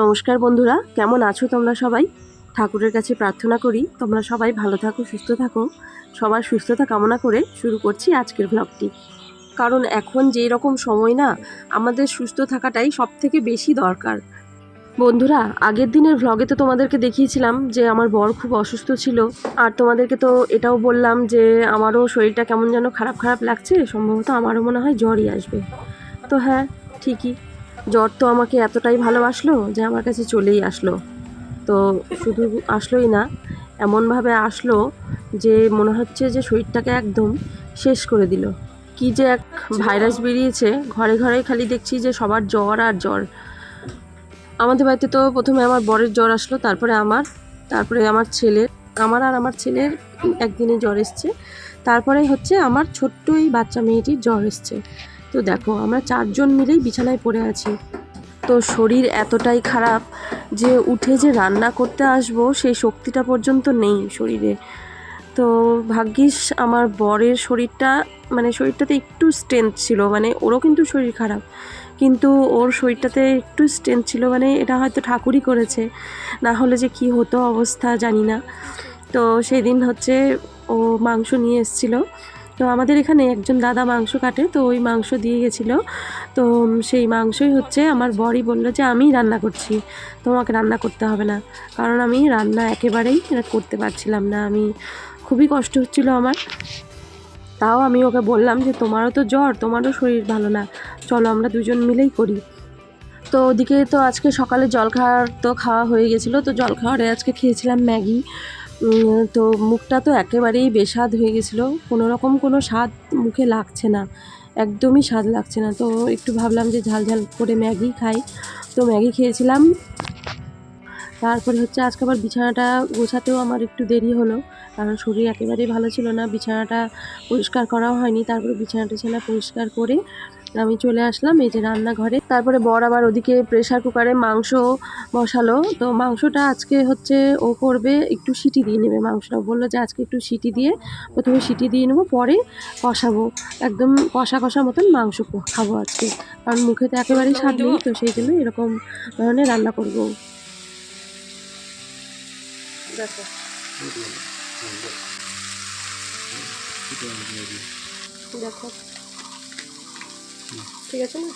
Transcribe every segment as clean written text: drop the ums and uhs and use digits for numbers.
নমস্কার বন্ধুরা, কেমন আছো তোমরা সবাই? ঠাকুরের কাছে প্রার্থনা করি তোমরা সবাই ভালো থাকো, সুস্থ থাকো। সবার সুস্থতা কামনা করে শুরু করছি আজকের ব্লগটি। কারণ এখন যেই রকম সময় না, আমাদের সুস্থ থাকাটাই সবথেকে বেশি দরকার। বন্ধুরা, আগের দিনের ভ্লগে তো তোমাদেরকে দেখিয়েছিলাম যে আমার বর খুব অসুস্থ ছিল, আর তোমাদেরকে তো এটাও বললাম যে আমারও শরীরটা কেমন যেন খারাপ খারাপ লাগছে, সম্ভবত আমারও মনে হয় জ্বরই আসবে। তো হ্যাঁ, ঠিকই, জ্বর তো আমাকে এতটাই ভালোবাসলো যে আমার কাছে চলেই আসলো। তো শুধু আসলোই না, এমনভাবে আসলো যে মনে হচ্ছে যে শরীরটাকে একদম শেষ করে দিল। কি যে এক ভাইরাস বেরিয়েছে, ঘরে ঘরে খালি দেখছি যে সবার জ্বর আর জ্বর। আমাদের বাড়িতে তো প্রথমে আমার বরের জ্বর আসলো, তারপরে আমার ছেলের, আমার ছেলের একদিনে জ্বর এসছে, তারপরে হচ্ছে আমার ছোট্ট এই বাচ্চা মেয়েটির জ্বর এসছে। তো দেখো, আমরা 4 জন মিলেই বিছানায় পড়ে আছি। তো শরীর এতটাই খারাপ যে উঠে যে রান্না করতে আসবো সেই শক্তিটা পর্যন্ত নেই শরীরে। তো ভাগ্যিস আমার বরের শরীরটাতে একটু স্ট্রেংথ ছিল, ওরও কিন্তু শরীর খারাপ, কিন্তু ওর শরীরটাতে একটু স্ট্রেংথ ছিল, এটা হয়তো ঠাকুরই করেছে, না হলে যে কি হতো অবস্থা জানি না। তো সেই দিন হচ্ছে ও মাংস নিয়ে এসেছিলো। তো আমাদের এখানে একজন দাদা মাংস কাটে, তো ওই মাংস দিয়ে গেছিলো। তো সেই মাংসই হচ্ছে আমার বরই বললো যে আমি রান্না করছি, তোমাকে রান্না করতে হবে না। কারণ আমি রান্না একেবারেই করতে পারছিলাম না, আমি খুবই কষ্ট হচ্ছিল আমার। তাও আমি ওকে বললাম যে তোমারও তো জ্বর, তোমারও শরীর ভালো না, চলো আমরা দুজন মিলেই করি। তো ওদিকে তো আজকে সকালে জলখাবার তো খাওয়া হয়ে গেছিলো, তো জলখাবারে আজকে খেয়েছিলাম ম্যাগি। তো মুখটা তো একেবারেই বেস্বাদ হয়ে গেছিলো, কোনোরকম কোনো স্বাদ মুখে লাগছে না, একদমই স্বাদ লাগছে না। তো একটু ভাবলাম যে ঝাল ঝাল করে ম্যাগি খাই, তো ম্যাগি খেয়েছিলাম। তারপরে হচ্ছে আজকে আবার বিছানাটা গোছাতেও আমার একটু দেরি হলো, কারণ শরীর একেবারেই ভালো ছিল না, বিছানাটা পরিষ্কার করাও হয়নি। তারপরে বিছানা পরিষ্কার করে আমি চলে আসলাম এই যে রান্নাঘরে। তারপরে বর আবার ওদিকে প্রেসার কুকারে মাংস বসালো। তো মাংসটা আজকে হচ্ছে ও করবে, একটু সিটি দিয়ে নেবে মাংসটা, বললো যে আজকে একটু সিটি দিয়ে, প্রথমে সিটি দিয়ে নেবো, পরে কষাবো, একদম কষা কষা মতন মাংস খাবো আজকে, কারণ মুখে তো একেবারেই স্বাদ নেই। তো সেই জন্য এরকম ধরনের রান্না করবো। দেখো, দেখো, ঠিক আছে না?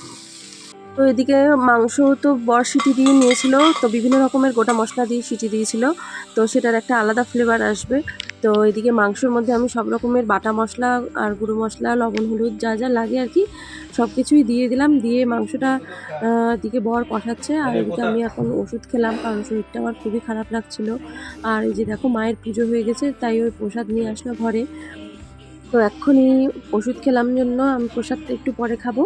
তো এদিকে মাংস তো বর সিটি দিয়ে নিয়েছিল, তো বিভিন্ন রকমের গোটা মশলা দিয়ে সিটি দিয়েছিল, তো সেটার একটা আলাদা ফ্লেভার আসবে। তো এদিকে মাংসের মধ্যে আমি সব রকমের বাটা মশলা আর গুঁড়ো মশলা, লবণ, হলুদ যা যা লাগে আর কি সব কিছুই দিয়ে দিলাম, দিয়ে মাংসটা এদিকে বর কষাচ্ছে, আর এদিকে আমি এখন ওষুধ খেলাম, কারণ শরীরটা আমার খুবই খারাপ লাগছিল। আর এই যে দেখো, মায়ের পুজো হয়ে গেছে, তাই ওই প্রসাদ নিয়ে আসলো ঘরে। তো এক্ষুনি ওষুধ খেলাম জন্য আমি প্রসাদটা একটু পরে খাবো।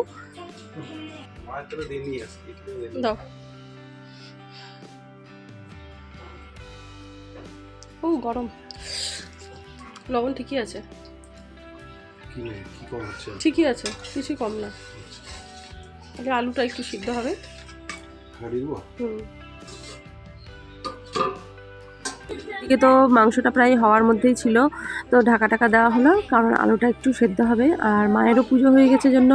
দাও। ও গরম, লবণ ঠিকই আছে, ঠিকই আছে, কিছুই কম না। তাহলে আলুটা একটু সিদ্ধ হবে। এদিকে তো মাংসটা প্রায় হওয়ার মধ্যেই ছিল, তো ঢাকা টাকা দেওয়া হলো, কারণ আলুটা একটু সেদ্ধ হবে। আর মায়েরও পুজো হয়ে গেছে জন্য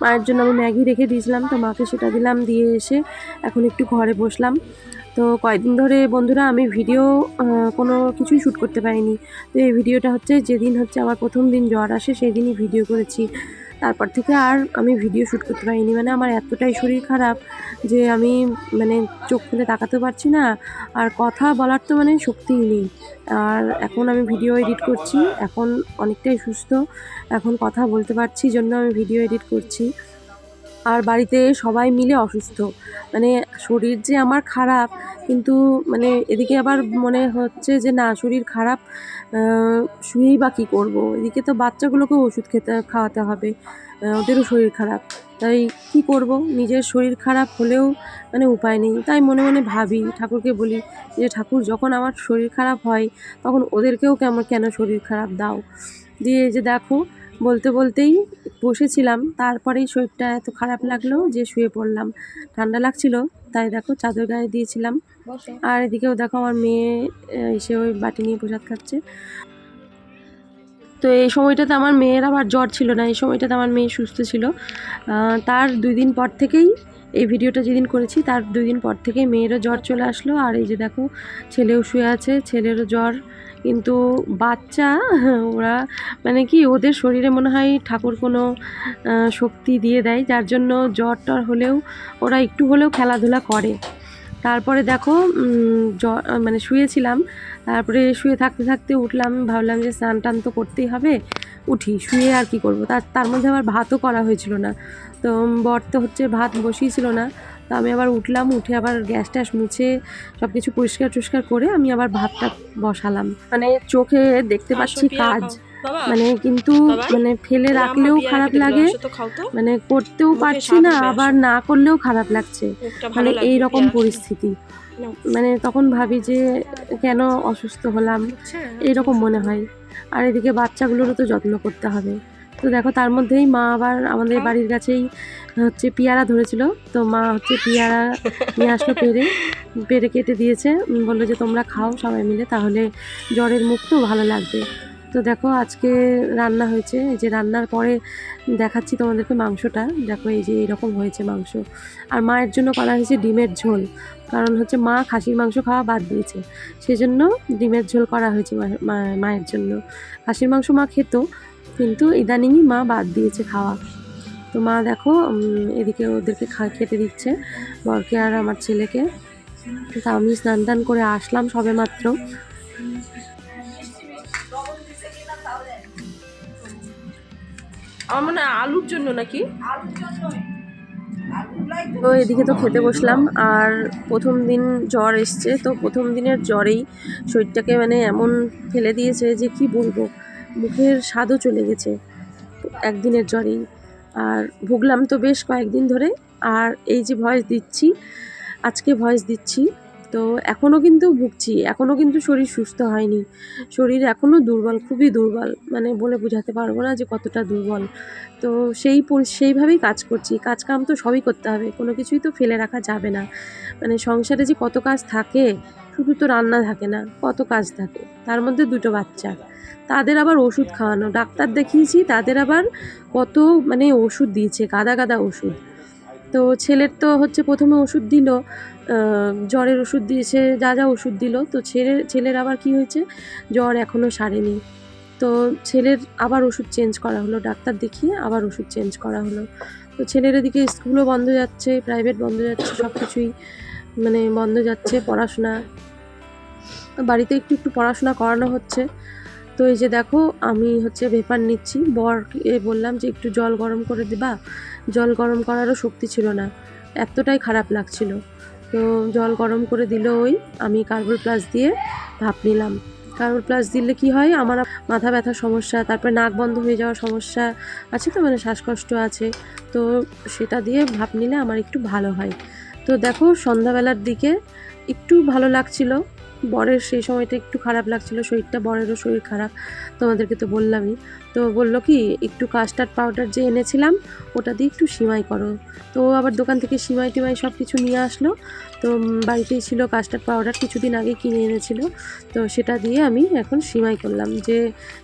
মায়ের জন্য আমি ম্যাগি রেখে দিয়েছিলাম, তো মাকে সেটা দিলাম, দিয়ে এসে এখন একটু ঘরে বসলাম। তো কয়েকদিন ধরে বন্ধুরা আমি ভিডিও কোনো কিছুই শ্যুট করতে পারিনি। তো এই ভিডিওটা হচ্ছে যেদিন হচ্ছে আমার প্রথম দিন জ্বর আসে সেই দিনই ভিডিও করেছি, তারপর থেকে আর আমি ভিডিও শ্যুট করতে পারিনি। আমার এতটাই শরীর খারাপ যে আমি চোখ খুলে তাকাতেও পারছি না, আর কথা বলার তো শক্তিই নেই। আর এখন আমি ভিডিও এডিট করছি, এখন অনেকটাই সুস্থ, এখন কথা বলতে পারছি জন্য আমি ভিডিও এডিট করছি। আর বাড়িতে সবাই মিলে অসুস্থ, শরীর যে আমার খারাপ, কিন্তু এদিকে আবার মনে হচ্ছে যে না, শরীর খারাপ, শুয়েই বা কী করবো, এদিকে তো বাচ্চাগুলোকেও ওষুধ খাওয়াতে হবে, ওদেরও শরীর খারাপ, তাই কি করব, নিজের শরীর খারাপ হলেও উপায় নেই। তাই মনে মনে ভাবি, ঠাকুরকে বলি যে ঠাকুর, যখন আমার শরীর খারাপ হয় তখন ওদেরকেও কেন শরীর খারাপ দাও। দিয়ে যে দেখো, বলতে বলতেই বসেছিলাম, তারপরেই শরীরটা এত খারাপ লাগলো যে শুয়ে পড়লাম, ঠান্ডা লাগছিল, তাই দেখো চাদর গায়ে দিয়েছিলাম। আর এদিকেও দেখো আমার মেয়ে এসে ওই বাটি নিয়ে প্রসাদ খাচ্ছে। তো এই সময়টাতে আমার মেয়ের আবার জ্বর ছিল না, এই সময়টাতে আমার মেয়ে সুস্থ ছিল। তার 2 দিন পর থেকেই এই ভিডিওটা যেদিন করেছি তার 2 দিন পর থেকে মেয়েরও জ্বর চলে আসলো। আর এই যে দেখো ছেলেও শুয়ে আছে, ছেলেরও জ্বর। কিন্তু বাচ্চা ওরা মানে কি ওদের শরীরে মনে হয় ঠাকুর কোনো শক্তি দিয়ে দেয়, যার জন্য জ্বর টর হলেও ওরা একটু হলেও খেলাধুলা করে। তারপরে দেখো মানে শুয়েছিলাম, তারপরে শুয়ে থাকতে থাকতে উঠলাম, ভাবলাম যে স্নান টান তো করতেই হবে, উঠি শুয়ে আর কি করব। তার মধ্যে আবার ভাতও করা হয়েছিল না, তো বর তো হচ্ছে ভাত বসিয়েছিল না। তো আমি আবার উঠলাম, উঠে আবার গ্যাস ট্যাস মুছে সব কিছু পরিষ্কার টরিষ্কার করে আমি আবার ভাতটা বসালাম। মানে চোখে দেখতে পাচ্ছি কাজ, মানে কিন্তু মানে ফেলে রাখলেও খারাপ লাগে, মানে করতেও পারছি না, আবার না করলেও খারাপ লাগছে, মানে এই রকম পরিস্থিতি। মানে তখন ভাবি যে কেন অসুস্থ হলাম, এইরকম মনে হয়। আর এদিকে বাচ্চাগুলোরও তো যত্ন করতে হবে। তো দেখো তার মধ্যেই মা আবার আমাদের বাড়ির কাছেই হচ্ছে পেয়ারা ধরেছিল, তো মা হচ্ছে পেয়ারা নিয়ে আসলো, পেরে কেটে দিয়েছে, বললো যে তোমরা খাও সবাই মিলে, তাহলে জ্বরের মুখ তো ভালো লাগবে। তো দেখো আজকে রান্না হয়েছে, এই যে রান্নার পরে দেখাচ্ছি তোমাদেরকে মাংসটা। দেখো এই যে এরকম হয়েছে মাংস। আর মায়ের জন্য করা হয়েছে ডিমের ঝোল, কারণ হচ্ছে মা খাসির মাংস খাওয়া বাদ দিয়েছে, সেজন্য ডিমের ঝোল করা হয়েছে মায়ের জন্য। খাসির মাংস মা খেত, কিন্তু ইদানিংই মা বাদ দিয়েছে খাওয়া। তো মা দেখো এদিকে ওদেরকে খেতে দিচ্ছে, বরকে আর আমার ছেলেকে। তা আমি স্নান টান করে আসলাম সবে মাত্র। আমার মনে হয় আলুর জন্য নাকি। তো এদিকে তো খেতে বসলাম, আর প্রথম দিন জ্বর এসছে, তো প্রথম দিনের জ্বরেই শরীরটাকে মানে এমন ফেলে দিয়েছে যে কি বলবো, মুখের স্বাদও চলে গেছে একদিনের জ্বরেই। আর ভুগলাম তো বেশ কয়েকদিন ধরে। আর এই যে ভয়েস দিচ্ছি, আজকে ভয়েস দিচ্ছি, তো এখনও কিন্তু ভুগছি, এখনও কিন্তু শরীর সুস্থ হয়নি, শরীর এখনও দুর্বল, খুবই দুর্বল, মানে বলে বোঝাতে পারবো না যে কতটা দুর্বল। তো সেইভাবেই কাজ করছি, কাজ কাম তো সবই করতে হবে, কোনো কিছুই তো ফেলে রাখা যাবে না। মানে সংসারে যে কত কাজ থাকে, শুধু তো রান্না থাকে না, কত কাজ থাকে, তার মধ্যে 2টো বাচ্চা, তাদের আবার ওষুধ খাওয়ানো, ডাক্তার দেখিয়েছি, তাদের আবার কত মানে ওষুধ দিয়েছে, গাদা গাদা ওষুধ। তো ছেলের তো হচ্ছে প্রথমে ওষুধ দিল, জ্বরের ওষুধ দিয়েছে, যা যা ওষুধ দিল, তো ছেলের আবার কি হয়েছে, জ্বর এখনও সারেনি। তো ছেলের আবার ওষুধ চেঞ্জ করা হলো, ডাক্তার দেখিয়ে আবার ওষুধ চেঞ্জ করা হলো। তো ছেলের এদিকে স্কুলও বন্ধ যাচ্ছে, প্রাইভেট বন্ধ যাচ্ছে, সব কিছুই মানে বন্ধ যাচ্ছে, পড়াশোনা বাড়িতে একটু একটু পড়াশোনা করানো হচ্ছে। তো এই যে দেখো আমি হচ্ছে ভেপার নিচ্ছি, বরকে বললাম যে একটু জল গরম করে দিবা, জল গরম করারও শক্তি ছিল না, এতটাই খারাপ লাগছিল। তো জল গরম করে দিল, ওই আমি কার্বল প্লাস দিয়ে ভাপ নিলাম। কার্বল প্লাস দিলে কি হয়, আমার মাথা ব্যথার সমস্যা, তারপরে নাক বন্ধ হয়ে যাওয়ার সমস্যা আছে, তো মানে শ্বাসকষ্ট আছে, তো সেটা দিয়ে ভাপ নিলে আমার একটু ভালো হয়। তো দেখো সন্ধ্যাবেলার দিকে একটু ভালো লাগছিল, বরের সেই সময়টা একটু খারাপ লাগছিল শরীরটা, বরেরও শরীর খারাপ, তোমাদেরকে তো বললামই। তো বললো কি একটু কাস্টার্ড পাউডার যে এনেছিলাম ওটা দিয়ে একটু সিমাই করো, তো আবার দোকান থেকে সিমাই টিমাই সব কিছু নিয়ে আসলো। তো বাড়িতেই ছিল কাস্টার্ড পাউডার, কিছুদিন আগে কিনে এনেছিল, তো সেটা দিয়ে আমি এখন সিমাই করলাম, যে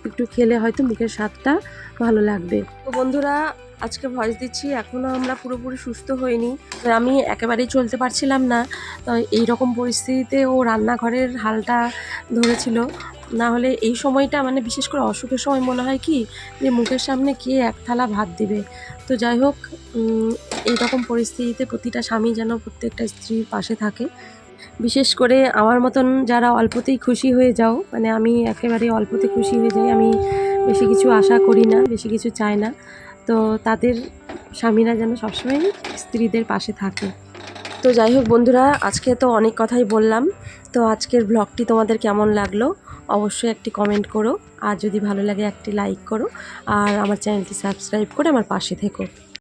একটু খেলে হয়তো মুখের স্বাদটা ভালো লাগবে। তো বন্ধুরা আজকে ভয়েস দিচ্ছি, এখনও আমরা পুরোপুরি সুস্থ হইনি, আমি একেবারেই চলতে পারছিলাম না। তো এই রকম পরিস্থিতিতে ও রান্নাঘরের হালটা ধরেছিল, না হলে এই সময়টা মানে বিশেষ করে অসুখের সময় মনে হয় কি যে মুখের সামনে কে এক থালা ভাত দিবে। তো যাই হোক, এই রকম পরিস্থিতিতে প্রতিটা স্বামী যেন প্রত্যেকটা স্ত্রীর পাশে থাকে, বিশেষ করে আমার মতন যারা অল্পতেই খুশি হয়ে যাও, মানে আমি একেবারে অল্পতে খুশি হয়ে যাই, আমি বেশি কিছু আশা করি না, বেশি কিছু চাই না, তো তাদের স্বামীরা যেন সবসময় স্ত্রীদের পাশে থাকে। তো যাই হোক বন্ধুরা, আজকে তো অনেক কথাই বললাম, তো আজকের ব্লগটি তোমাদের কেমন লাগলো অবশ্যই একটি কমেন্ট করো, আর যদি ভালো লাগে একটি লাইক করো, আর আমার চ্যানেলটি সাবস্ক্রাইব করে আমার পাশে থেকো।